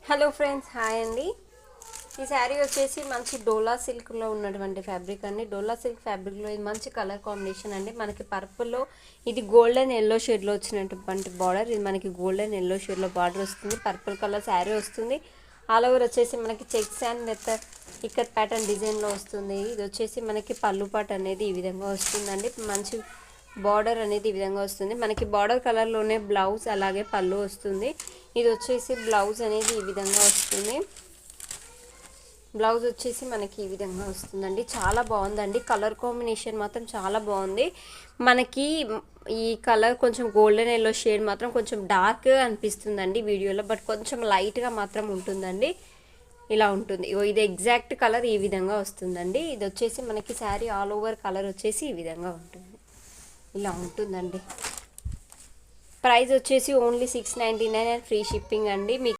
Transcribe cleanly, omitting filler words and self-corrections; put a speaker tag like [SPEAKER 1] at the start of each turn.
[SPEAKER 1] Hello friends, hi అండి. ఈ శారీ వచ్చేసి మంచి డోలా సిల్క్లో ఉన్నటువంటి ఫ్యాబ్రిక్ అండి. డోలా సిల్క్ ఫ్యాబ్రిక్లో ఇది మంచి కలర్ కాంబినేషన్ అండి. మనకి పర్పుల్లో ఇది గోల్డెన్ ఎల్లో షేడ్లో వచ్చినటువంటి బార్డర్. ఇది మనకి గోల్డెన్ ఎల్లో షేడ్లో బార్డర్ వస్తుంది. పర్పుల్ కలర్ శారీ వస్తుంది. ఆల్ ఓవర్ వచ్చేసి మనకి చెక్స్ అండ్ ఇక్కత్ ప్యాటర్న్ డిజైన్లో వస్తుంది. ఇది వచ్చేసి మనకి పళ్ళు పాట్ అనేది ఈ విధంగా వస్తుందండి. మంచి బార్డర్ అనేది ఈ విధంగా వస్తుంది. మనకి బార్డర్ కలర్లోనే బ్లౌజ్ అలాగే పళ్ళు వస్తుంది. ఇది వచ్చేసి బ్లౌజ్ అనేది ఈ విధంగా వస్తుంది. బ్లౌజ్ వచ్చేసి మనకి ఈ విధంగా వస్తుందండి. చాలా బాగుందండి. కలర్ కాంబినేషన్ మాత్రం చాలా బాగుంది. మనకి ఈ కలర్ కొంచెం గోల్డెన్ ఎల్లో షేడ్ మాత్రం కొంచెం డార్క్ అనిపిస్తుందండి వీడియోలో, బట్ కొంచెం లైట్గా మాత్రం ఉంటుందండి. ఇలా ఉంటుంది. ఇది ఎగ్జాక్ట్ కలర్ ఈ విధంగా వస్తుందండి. ఇది వచ్చేసి మనకి శారీ ఆల్ ఓవర్ కలర్ వచ్చేసి ఈ విధంగా ఉంటుంది. ఇలా ఉంటుందండి. ప్రైస్ వచ్చేసి ఓన్లీ 699 అండ్ ఫ్రీ షిప్పింగ్ అండి. మీకు